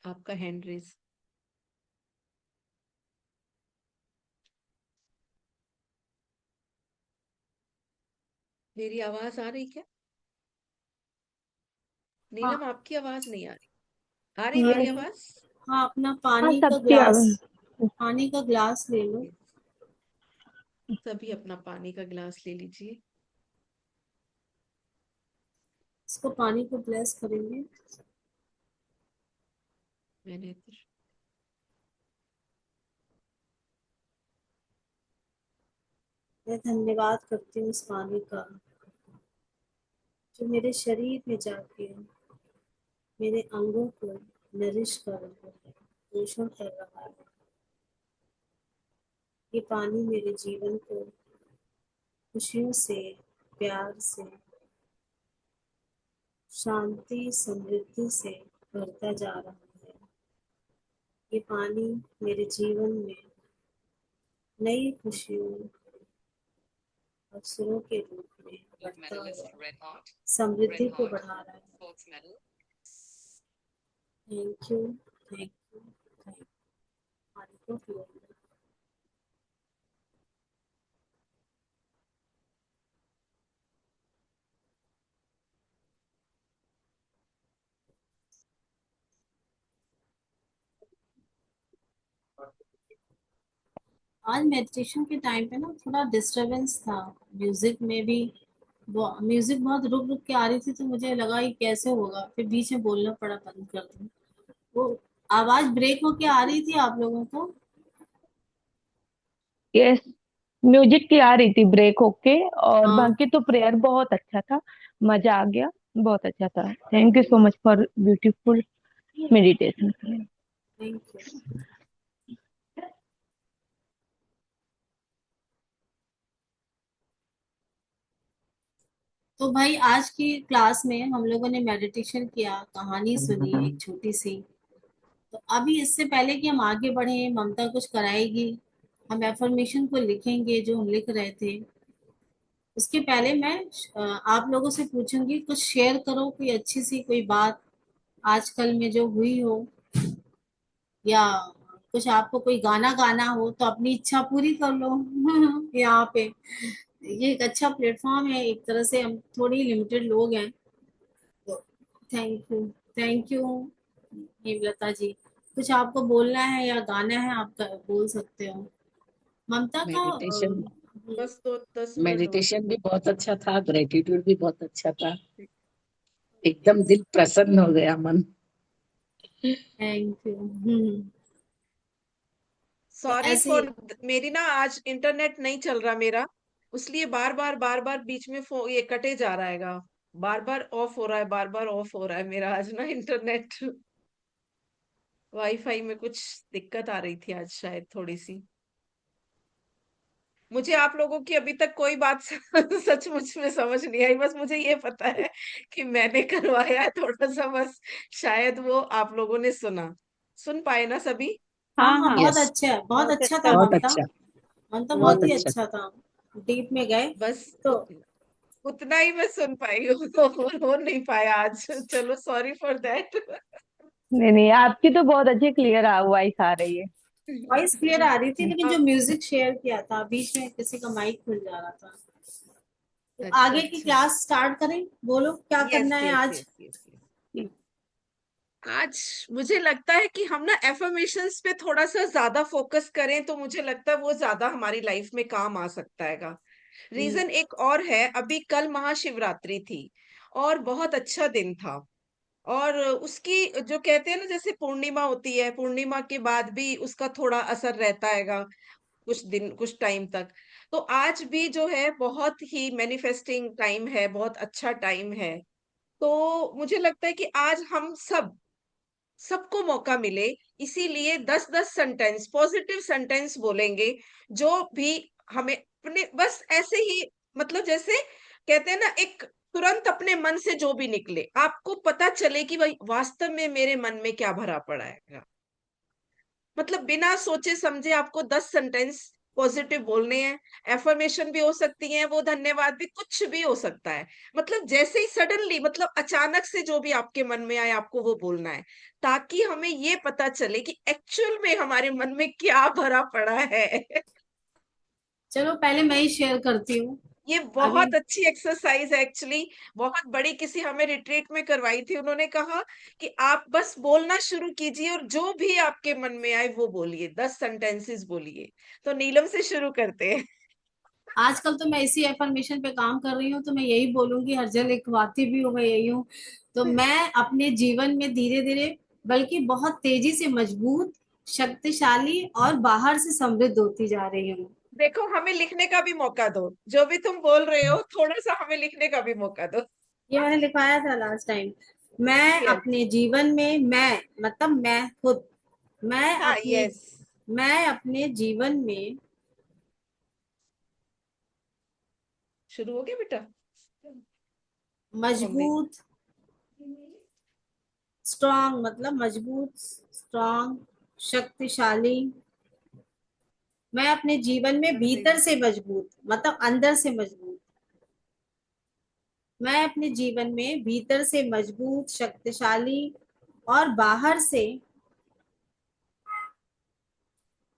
आपका हैंड रेज। मेरी आवाज आ रही क्या? हाँ नीलम आपकी आवाज नहीं आ रही हाँ मेरी आवाज? हाँ, अपना हाँ, पानी का सबकी ग्लास, आवाज। पानी का ग्लास ले लो। सभी अपना पानी का गिलास ले लीजिए। इसको पानी को ब्लेस करेंगे। मैंने मैं धन्यवाद करती हूँ इस पानी का, जो मेरे शरीर में जाके मेरे अंगों को नरिश कर रहा है, पोषण कर रहा है। ये पानी मेरे जीवन को खुशियों से, प्यार से, शांति, समृद्धि से भरता जा रहा है। ये पानी मेरे जीवन में नई खुशियों, अवसरों के रूप में बढ़ता हुआ समृद्धि को बढ़ा रहा है। Thank you, thank you, thank you. पानी को पियो। आज मेडिटेशन के टाइम पे ना थोड़ा डिस्टरबेंस था, म्यूजिक में भी। वो म्यूजिक बहुत रुक रुक के आ रही थी, तो मुझे लगा ये कैसे होगा, फिर बीच में बोलना पड़ा, बंद कर दूं। वो आवाज ब्रेक होके आ रही थी आप लोगों को? यस, म्यूजिक की आ रही थी ब्रेक होके। और हाँ, बाकी तो प्रेयर बहुत अच्छा था, मजा आ गया, बहुत अच्छा था। Thank you so much for beautiful meditation. Thank you. तो भाई आज की क्लास में हम लोगों ने मेडिटेशन किया, कहानी सुनी एक छोटी सी, तो अभी इससे पहले कि हम आगे बढ़े, ममता कुछ कराएगी, हम एफर्मेशन को लिखेंगे जो हम लिख रहे थे। उसके पहले मैं आप लोगों से पूछूंगी, कुछ शेयर करो कोई अच्छी सी कोई बात आजकल में जो हुई हो, या कुछ आपको कोई गाना गाना हो तो अपनी इच्छा पूरी कर लो। यहाँ पे ये एक अच्छा प्लेटफॉर्म है, एक तरह से हम थोड़ी लिमिटेड लोग हैं। तो thank you, thank you Hemlata ji. कुछ आपको बोलना है या गाना है, आप बोल सकते हो। ममता का मेडिटेशन बस तो 10 मिनट और। मेडिटेशन भी बहुत अच्छा था, ग्रेटिट्यूड भी बहुत अच्छा था। एकदम दिल प्रसन्न हो गया, मन। Thank you. तो सॉरी ऐसे फॉर, मेरी ना आज इंटरनेट नहीं चल रहा मेरा, इसलिए बार बार बीच में ये कटे जा रहा है, बार बार ऑफ हो रहा है, बार बार ऑफ हो रहा है मेरा आज ना इंटरनेट। वाईफाई में कुछ दिक्कत आ रही थी आज शायद थोड़ी सी। मुझे आप लोगों की अभी तक कोई बात सचमुच में समझ नहीं आई, बस मुझे ये पता है कि मैंने करवाया है थोड़ा सा, बस शायद वो आप लोगों ने सुन पाए ना सभी। हाँ हाँ हाँ, हाँ, बहुत यस, अच्छा है, बहुत बहुत अच्छा था अच्छा बहुत था। ममता। अच्छा, ममता बहुत बहुत ही अच्छा। अच्छा था, डीप में गए। बस तो उतना ही मैं सुन पाई हूँ, तो हो नहीं पाया आज, चलो सॉरी फॉर दैट। नहीं नहीं, आपकी तो बहुत अच्छी क्लियर वॉइस आ रही है। वॉइस क्लियर आ रही थी, लेकिन जो अब म्यूजिक शेयर किया था बीच में किसी का माइक खुल जा रहा था। तो अच्छा आगे की अच्छा। क्लास स्टार्ट करें, बोलो क्या यस करना है यस आज। Yes yes yes. आज मुझे लगता है कि हम ना एफर्मेशंस पे थोड़ा सा ज्यादा फोकस करें तो मुझे लगता है वो ज्यादा हमारी लाइफ में काम आ सकता है। हम्म, रीजन एक और है, अभी कल महाशिवरात्रि थी और बहुत अच्छा दिन था। और उसकी जो कहते हैं ना, जैसे पूर्णिमा होती है, पूर्णिमा के बाद भी उसका थोड़ा असर रहता हैगा कुछ दिन कुछ टाइम तक। तो आज भी जो है बहुत ही मैनिफेस्टिंग टाइम है, बहुत अच्छा टाइम है। तो मुझे लगता है कि आज हम सबको मौका मिले, इसीलिए 10-10 सेंटेंस पॉजिटिव सेंटेंस बोलेंगे, जो भी हमें अपने बस ऐसे ही, मतलब जैसे कहते हैं ना, एक तुरंत अपने मन से जो भी निकले आपको पता चले कि भाई वास्तव में मेरे मन में क्या भरा पड़ा है। मतलब बिना सोचे समझे आपको 10 सेंटेंस पॉजिटिव बोलने हैं। एफर्मेशन भी हो सकती हैं, वो धन्यवाद भी, कुछ भी हो सकता है। मतलब जैसे ही सडनली, मतलब अचानक से जो भी आपके मन में आए आपको वो बोलना है, ताकि हमें ये पता चले कि एक्चुअल में हमारे मन में क्या भरा पड़ा है। चलो पहले मैं ही शेयर करती हूँ। ये अभी बहुत अच्छी एक्सरसाइज है एक्चुअली। बहुत बड़ी किसी हमें रिट्रीट में करवाई थी, उन्होंने कहा कि आप बस बोलना शुरू कीजिए और जो भी आपके मन में आए वो बोलिए, 10 सेंटेंसेस बोलिए। तो नीलम से शुरू करते हैं। आजकल तो मैं इसी एफर्मेशन पे काम कर रही हूँ, तो मैं यही बोलूंगी, हर जगह लिखवाती भी हूँ, मैं यही हूँ। तो मैं अपने जीवन में धीरे धीरे, बल्कि बहुत तेजी से मजबूत, शक्तिशाली और बाहर से समृद्ध होती जा रही हूँ। देखो, हमें लिखने का भी मौका दो, जो भी तुम बोल रहे हो थोड़ा सा हमें लिखने का भी मौका दो। ये मैंने लिखवाया था लास्ट टाइम। मैं यस। अपने जीवन में, मैं मतलब मैं खुद, मैं हाँ अपने यस। मैं अपने जीवन में शुरू हो गया बेटा। मम्मी। मजबूत, स्ट्रांग मतलब मजबूत, स्ट्रांग, शक्तिशाली। मैं अपने जीवन में भीतर से मजबूत मतलब अंदर से मजबूत। मैं अपने जीवन में भीतर से मजबूत, शक्तिशाली और बाहर से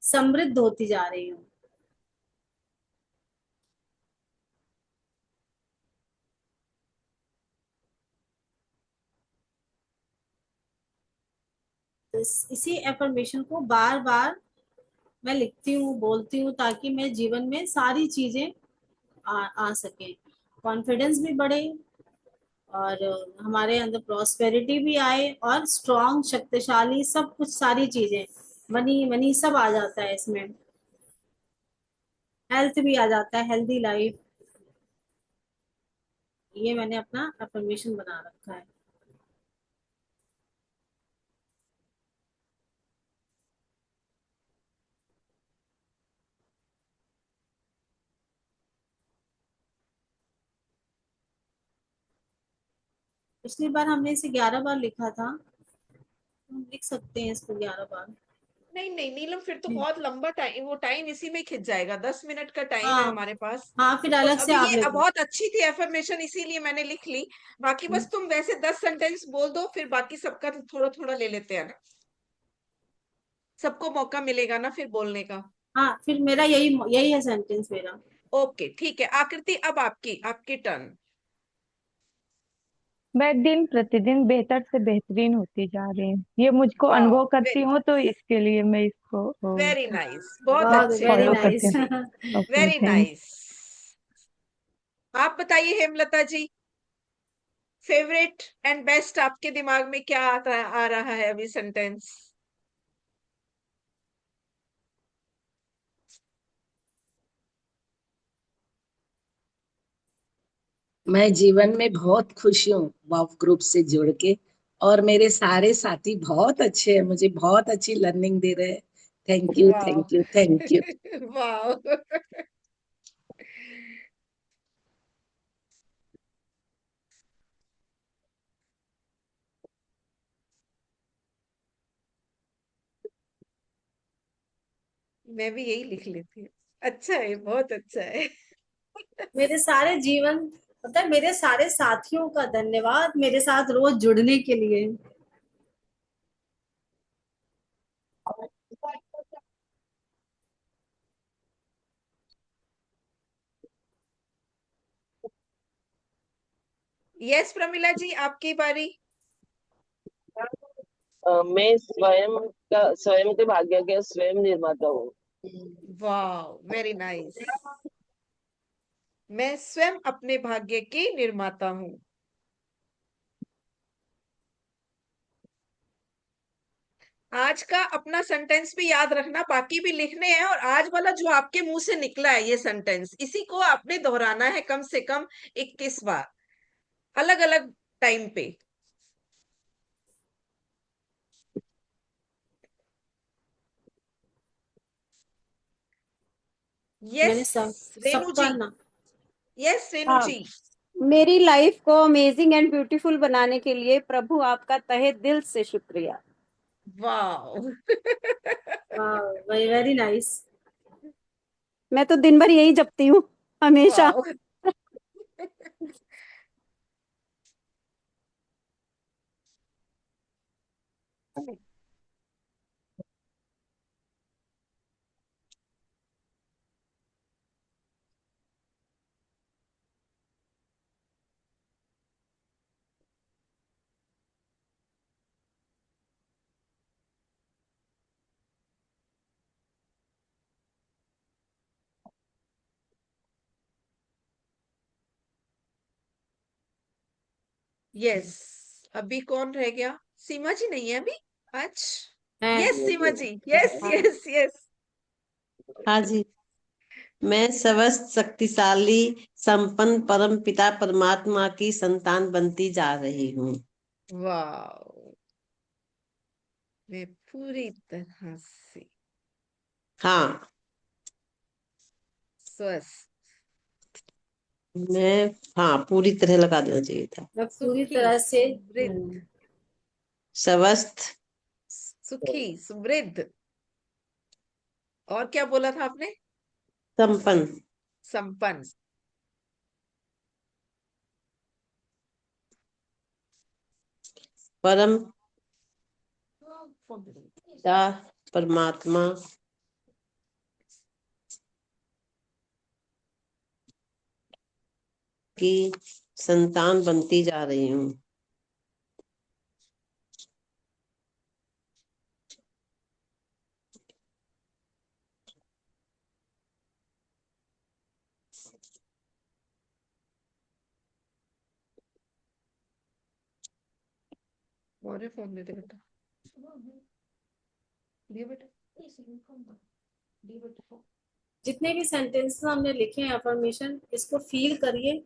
समृद्ध होती जा रही हूँ। तो इसी एफर्मेशन को बार बार मैं लिखती हूँ, बोलती हूँ, ताकि मैं जीवन में सारी चीजें आ सके, कॉन्फिडेंस भी बढ़े, और हमारे अंदर प्रॉस्पेरिटी भी आए, और स्ट्रांग, शक्तिशाली, सब कुछ, सारी चीजें, मनी मनी सब आ जाता है इसमें। हेल्थ भी आ जाता है, हेल्दी लाइफ। ये मैंने अपना अफर्मेशन बना रखा है। पिछली बार हमने इसे 11 बार लिखा था। लिख सकते हैं इसको 11 बार। नहीं नहीं नीलम, फिर तो बहुत लंबा टाइम, वो टाइम इसी में खिंच जाएगा। 10 मिनट का टाइम है हाँ हमारे पास। हाँ, फिर तो अलग से अभी आप ये लिख लो। बहुत अच्छी थी एफर्मेशन, इसीलिए मैंने लिख ली। बाकी बस तुम वैसे 10 सेंटेंस बोल दो, फिर बाकी सबका तो थोड़ा थोड़ा ले लेते हैं ना, सबको मौका मिलेगा ना फिर बोलने का। हाँ, फिर मेरा यही यही है सेंटेंस मेरा। ओके ठीक है, आकृति अब आपकी आपकी टर्न। मैं दिन प्रतिदिन बेहतर से बेहतरीन होती जा रही हूँ, ये मुझको वाह, अनुभव करती हूँ, तो इसके लिए मैं इसको वेरी नाइस, बहुत बहुत अच्छे, वेरी फॉलो करती नाइस। हूँ। Okay, very thank. नाइस। आप बताइए हेमलता जी, फेवरेट एंड बेस्ट आपके दिमाग में क्या आ रहा है अभी सेंटेंस? मैं जीवन में बहुत खुश हूँ वाव ग्रुप से जुड़ के, और मेरे सारे साथी बहुत अच्छे हैं, मुझे बहुत अच्छी लर्निंग दे रहे हैं। थैंक यू, वाह। Thank you, thank you. वाह। मैं भी यही लिख लेती हूँ। अच्छा है, बहुत अच्छा है। मेरे सारे जीवन, पता है, मेरे सारे साथियों का धन्यवाद मेरे साथ रोज जुड़ने के लिए। यस प्रमिला जी, आपकी बारी। मैं स्वयं के भाग्य के स्वयं निर्माता हूँ। वाह, वेरी नाइस। मैं स्वयं अपने भाग्य की निर्माता हूँ। आज का अपना सेंटेंस भी याद रखना, बाकी भी लिखने हैं, और आज वाला जो आपके मुंह से निकला है ये सेंटेंस, इसी को आपने दोहराना है कम से कम 21 बार, अलग अलग टाइम पे। यस मैंने सब रेणु सबका जी, ना। यस रेणु हाँ, जी। मेरी लाइफ को अमेजिंग एंड ब्यूटीफुल बनाने के लिए प्रभु आपका तहे दिल से शुक्रिया। वाह। Very nice. मैं तो दिन भर यही जपती हूँ हमेशा। वाह। यस, अभी कौन रह गया? सीमा जी नहीं है अभी आज। है। यस सीमा जी, यस हाँ, यस यस। हाँ जी। मैं सर्वस्व शक्तिशाली संपन्न परम पिता परमात्मा की संतान बनती जा रही हूँ। वाह, मैं पूरी तरह से हाँ, स्वस्थ, मैं, हाँ, पूरी तरह लगा देना चाहिए था। मैं पूरी सुखी तरह से समृद्ध, स्वस्थ सुखी समृद्ध, और क्या बोला था आपने? संपन्न संपन्न। परम पिता परमात्मा की संतान बनती जा रही हूँ। मोरे फोन दे दे बेटा, दिए बेटा, दिए बेटा। जितने भी सेंटेंसेस हमने लिखे हैं अफर्मेशन, इसको फील करिए।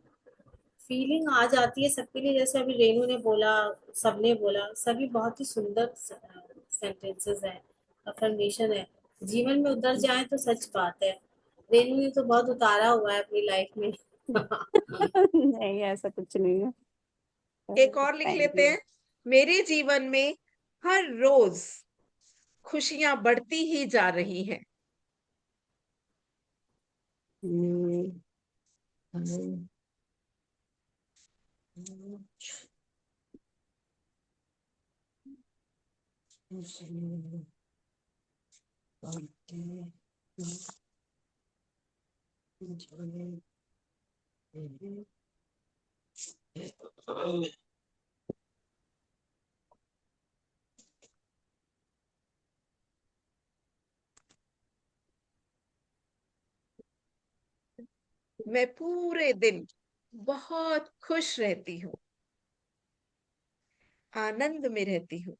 फीलिंग आ जाती है सबके लिए, जैसे अभी रेनू ने बोला, सबने बोला, सभी बहुत ही सुंदर सेंटेंसेस हैं, अफर्मेशन है। जीवन में उतर जाए तो सच बात है। रेनू ने तो बहुत उतारा हुआ है अपनी लाइफ में। नहीं ऐसा कुछ नहीं है। एक और लिख थैंक लेते यू। हैं। मेरे जीवन में हर रोज खुशियां बढ़ती ही जा रही हैं। मैं पूरे दिन बहुत खुश रहती हूँ, आनंद में रहती हूँ।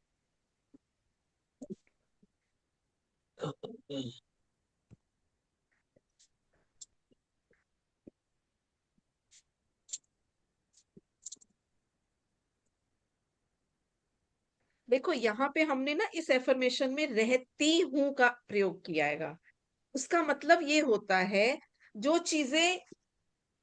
देखो यहाँ पे हमने ना इस एफर्मेशन में रहती हूँ का प्रयोग किया है। उसका मतलब ये होता है जो चीजें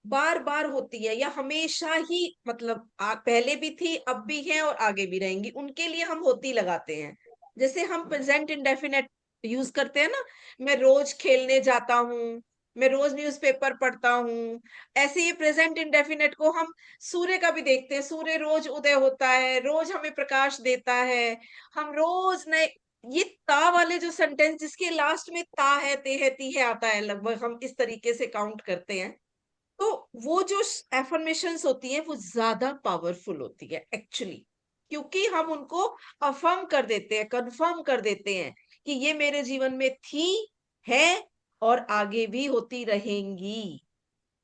बार बार होती है या हमेशा ही, मतलब पहले भी थी, अब भी है और आगे भी रहेंगी, उनके लिए हम होती लगाते हैं। जैसे हम प्रेजेंट इंडेफिनेट यूज करते हैं ना, मैं रोज खेलने जाता हूँ, मैं रोज न्यूज़पेपर पढ़ता हूँ। ऐसे ये प्रेजेंट इंडेफिनेट को हम सूर्य का भी देखते हैं, सूर्य रोज उदय होता है, रोज हमें प्रकाश देता है। हम रोज नए, ये ता वाले जो सेंटेंस जिसके लास्ट में ता है, ते है, ती है आता है, लगभग हम इस तरीके से काउंट करते हैं। तो वो जो एफर्मेशंस होती हैं वो ज्यादा पावरफुल होती है एक्चुअली, क्योंकि हम उनको अफर्म कर देते हैं, कंफर्म कर देते हैं कि ये मेरे जीवन में थी, है और आगे भी होती रहेंगी।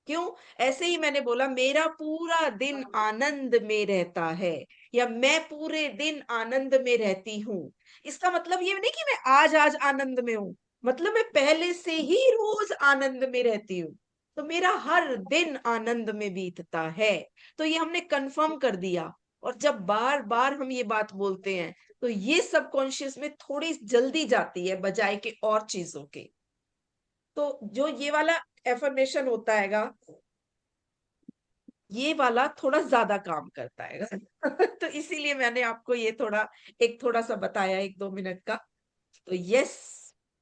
क्यों? ऐसे ही मैंने बोला मेरा पूरा दिन आनंद में रहता है, या मैं पूरे दिन आनंद में रहती हूँ। इसका मतलब ये नहीं कि मैं आज आज आनंद में हूँ, मतलब मैं पहले से ही रोज आनंद में रहती हूँ, तो मेरा हर दिन आनंद में बीतता है। तो ये हमने कंफर्म कर दिया। और जब बार बार हम ये बात बोलते हैं तो ये सबकॉन्शियस में थोड़ी जल्दी जाती है बजाय के और चीजों के। तो जो ये वाला एफर्मेशन होता है, ये वाला थोड़ा ज्यादा काम करता है। तो इसीलिए मैंने आपको ये थोड़ा सा बताया, 1-2 मिनट का। तो यस,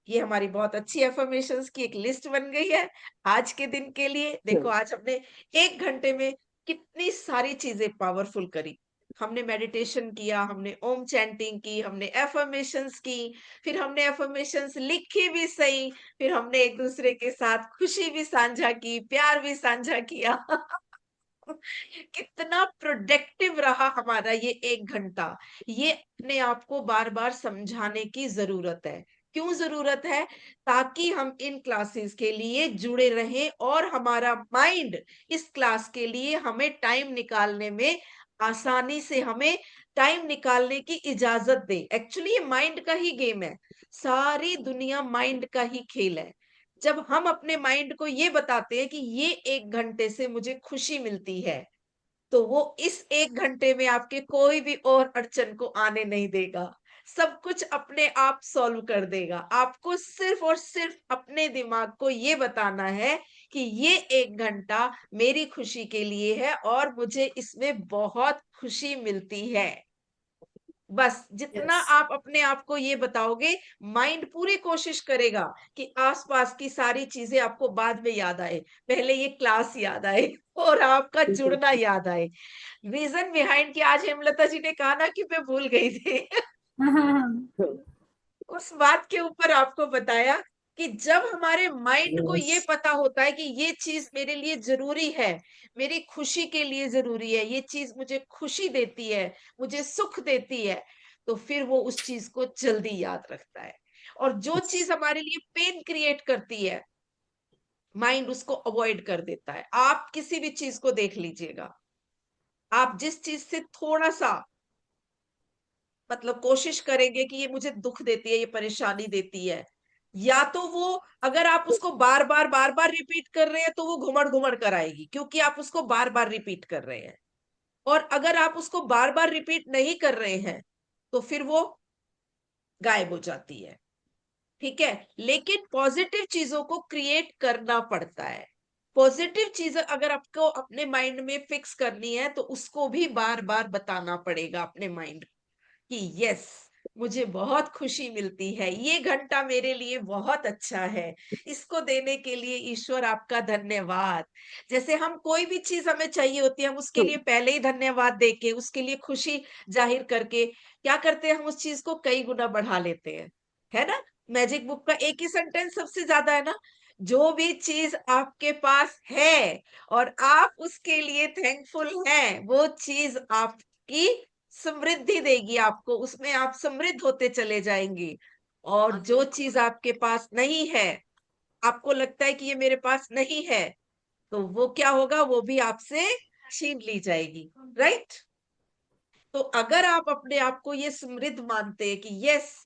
ये हमारी बहुत अच्छी एफर्मेशंस की एक लिस्ट बन गई है आज के दिन के लिए। देखो आज हमने 1 घंटे में कितनी सारी चीजें पावरफुल करी। हमने मेडिटेशन किया, हमने ओम चैंटिंग की, हमने एफर्मेशंस की, फिर हमने एफर्मेशंस लिखी भी सही, फिर हमने एक दूसरे के साथ खुशी भी साझा की, प्यार भी साझा किया। कितना प्रोडक्टिव रहा हमारा ये 1 घंटा। ये अपने आप को बार बार समझाने की जरूरत है। क्यों जरूरत है? ताकि हम इन क्लासेस के लिए जुड़े रहें और हमारा माइंड इस क्लास के लिए हमें टाइम निकालने में आसानी से हमें टाइम निकालने की इजाजत दे। एक्चुअली ये माइंड का ही गेम है, सारी दुनिया माइंड का ही खेल है। जब हम अपने माइंड को ये बताते हैं कि ये 1 घंटे से मुझे खुशी मिलती है, तो वो इस 1 घंटे में आपके कोई भी और अड़चन को आने नहीं देगा, सब कुछ अपने आप सॉल्व कर देगा। आपको सिर्फ और सिर्फ अपने दिमाग को ये बताना है कि ये 1 घंटा मेरी खुशी के लिए है और मुझे इसमें बहुत खुशी मिलती है। बस जितना यस। आप अपने आप को ये बताओगे, माइंड पूरी कोशिश करेगा कि आसपास की सारी चीजें आपको बाद में याद आए, पहले ये क्लास याद आए और आपका जुड़ना याद आए। रीजन बिहाइंड कि आज हेमलता जी ने कहा ना कि मैं भूल गई थी। उस बात के ऊपर आपको बताया कि जब हमारे माइंड को ये पता होता है कि ये चीज मेरे लिए जरूरी है, मेरी खुशी के लिए जरूरी है, ये चीज मुझे खुशी देती है, मुझे सुख देती है, तो फिर वो उस चीज को जल्दी याद रखता है। और जो चीज हमारे लिए पेन क्रिएट करती है, माइंड उसको अवॉइड कर देता है। आप किसी भी चीज को देख लीजिएगा, आप जिस चीज से थोड़ा सा मतलब कोशिश करेंगे कि ये मुझे दुख देती है, ये परेशानी देती है, या तो वो, अगर आप उसको बार बार रिपीट कर रहे हैं तो वो घुमड़ घुमड़ कर आएगी, क्योंकि आप उसको बार बार रिपीट कर रहे हैं। और अगर आप उसको बार बार रिपीट नहीं कर रहे हैं तो फिर वो गायब हो जाती है। ठीक है, लेकिन पॉजिटिव चीजों को क्रिएट करना पड़ता है। पॉजिटिव चीजें अगर आपको अपने माइंड में फिक्स करनी है तो उसको भी बार बार बताना पड़ेगा अपने माइंड कि यस, मुझे बहुत खुशी मिलती है। ये घंटा मेरे लिए बहुत अच्छा है। इसको देने के लिए ईश्वर आपका धन्यवाद। जैसे हम कोई भी चीज हमें चाहिए होती है, हम उसके लिए पहले ही धन्यवाद देके, उसके लिए खुशी जाहिर करके क्या करते हैं, हम उस चीज को कई गुना बढ़ा लेते हैं, है ना। मैजिक बुक का एक ही सेंटेंस सबसे ज्यादा है ना। जो भी चीज आपके पास है और आप उसके लिए थैंकफुल हैं, वो चीज आपकी समृद्धि देगी आपको, उसमें आप समृद्ध होते चले जाएंगे। और जो चीज आपके पास नहीं है, आपको लगता है कि ये मेरे पास नहीं है, तो वो क्या होगा, वो भी आपसे छीन ली जाएगी, राइट। तो अगर आप अपने आप को ये समृद्ध मानते हैं कि यस,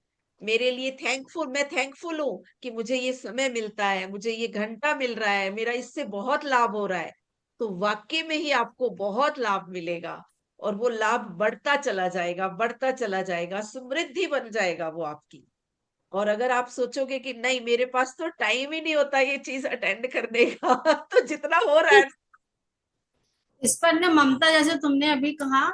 मेरे लिए थैंकफुल, मैं थैंकफुल हूं कि मुझे ये समय मिलता है, मुझे ये घंटा मिल रहा है, मेरा इससे बहुत लाभ हो रहा है, तो वाकई में ही आपको बहुत लाभ मिलेगा। और वो लाभ बढ़ता चला जाएगा, बढ़ता चला जाएगा, समृद्धि बन जाएगा वो आपकी। और अगर आप सोचोगे कि नहीं, मेरे पास तो टाइम ही नहीं होता ये चीज अटेंड करने का तो जितना हो रहा है। इस पर ना ममता, जैसे तुमने अभी कहा,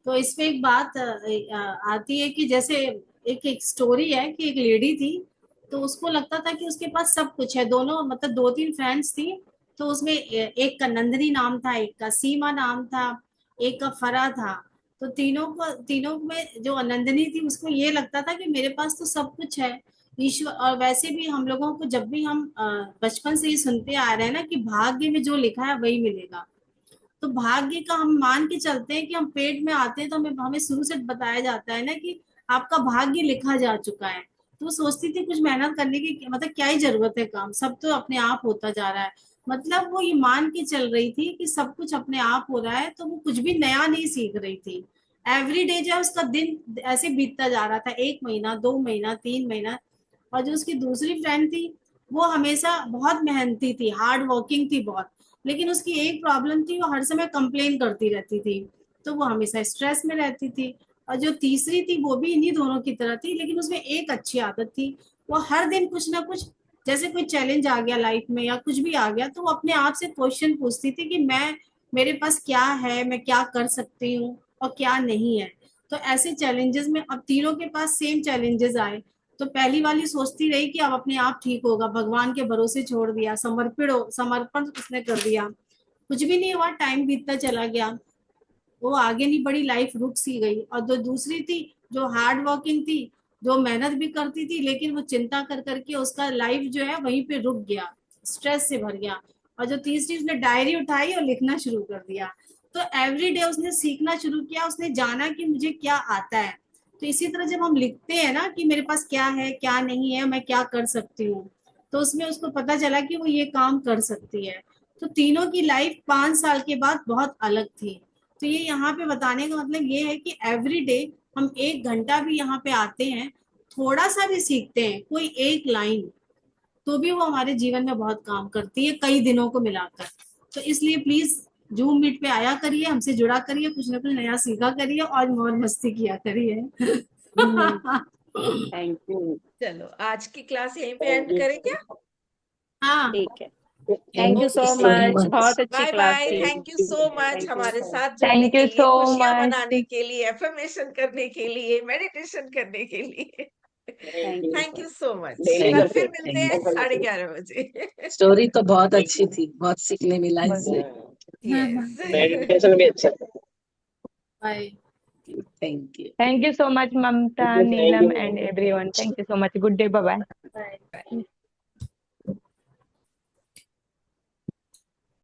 तो इसमें एक बात आती है कि जैसे एक स्टोरी है कि एक लेडी थी, तो उसको लगता था कि उसके पास सब कुछ है। दोनों मतलब दो तीन फ्रेंड्स थी, तो उसमें एक का नंदिनी नाम था, एक का सीमा नाम था, एक का फरा था। तो तीनों में जो नंदिनी थी, उसको ये लगता था कि मेरे पास तो सब कुछ है। ईश्वर, और वैसे भी हम लोगों को जब भी हम बचपन से ही सुनते आ रहे हैं ना कि भाग्य में जो लिखा है वही मिलेगा। तो भाग्य का हम मान के चलते हैं कि हम पेट में आते हैं तो हमें हमें शुरू से बताया जाता है ना कि आपका भाग्य लिखा जा चुका है। तो वो सोचती थी कुछ मेहनत करने की मतलब क्या ही जरूरत है, काम सब तो अपने आप होता जा रहा है। मतलब वो ये मान के चल रही थी कि सब कुछ अपने आप हो रहा है, तो वो कुछ भी नया नहीं सीख रही थी। एवरी डे जो है उसका दिन ऐसे बीतता जा रहा था, 1 महीना, 2 महीना, 3 महीना। और जो उसकी दूसरी फ्रेंड थी, वो हमेशा बहुत मेहनती थी, हार्ड वर्किंग थी बहुत। लेकिन उसकी एक प्रॉब्लम थी, वो हर समय कंप्लेन करती रहती थी, तो वो हमेशा स्ट्रेस में रहती थी। और जो तीसरी थी वो भी इन्हीं दोनों की तरह थी, लेकिन उसमें एक अच्छी आदत थी, वो हर दिन कुछ ना कुछ, जैसे कोई चैलेंज आ गया लाइफ में या कुछ भी आ गया, तो वो अपने आप से क्वेश्चन पूछती थी कि मैं, मेरे पास क्या है, मैं क्या कर सकती हूँ और क्या नहीं है। तो ऐसे चैलेंजेस में अब तीनों के पास सेम चैलेंजेस आए, तो पहली वाली सोचती रही कि अब अपने आप ठीक होगा, भगवान के भरोसे छोड़ दिया, समर्पण उसने कर दिया। कुछ भी नहीं हुआ, टाइम बीतता चला गया, वो आगे नहीं बढ़ी, लाइफ रुक सी गई। और जो दूसरी थी, जो हार्ड वर्किंग थी, जो मेहनत भी करती थी, लेकिन वो चिंता कर करके उसका लाइफ जो है वहीं पे रुक गया, स्ट्रेस से भर गया। और जो तीसरी, उसने डायरी उठाई और लिखना शुरू कर दिया। तो एवरी डे उसने सीखना शुरू किया, उसने जाना कि मुझे क्या आता है। तो इसी तरह जब हम लिखते हैं ना कि मेरे पास क्या है, क्या नहीं है, मैं क्या कर सकती हूँ, तो उसमें उसको पता चला कि वो ये काम कर सकती है। तो तीनों की लाइफ 5 साल के बाद बहुत अलग थी। तो ये यहाँ पे बताने का मतलब ये है कि एवरी डे हम 1 घंटा भी यहाँ पे आते हैं, थोड़ा सा भी सीखते हैं, कोई एक लाइन, तो भी वो हमारे जीवन में बहुत काम करती है, कई दिनों को मिलाकर। तो इसलिए प्लीज जूम मीट पे आया करिए, हमसे जुड़ा करिए, कुछ ना कुछ नया सीखा करिए और मौज मस्ती किया करिए। Thank you. चलो, आज की क्लास यहीं पे थैंक एंड यू। करें क्या? हाँ, ठीक है, thank thank you you so so okay, much, much. बहुत अच्छी बाय क्लास बाय। थी। Thank you so much thank you. हमारे साथ जुड़ने थैंक के यू लिए, सो खुशियां मच। मनाने के लिए, एफर्मेशन करने के लिए, मेडिटेशन करने के लिए। Thank you. Thank you so much. Daily कल थैंक करते फिर यू, मिलते थैंक हैं यू। 11:30 बजे। स्टोरी तो बहुत अच्छी थी, बहुत सीखने मिला इससे। यस। मेडिटेशन भी अच्छा था। Bye. Thank you. Thank you so much, Mamta, thank Neelam, you. and everyone. Thank you so much. Good day. Bye bye. Bye.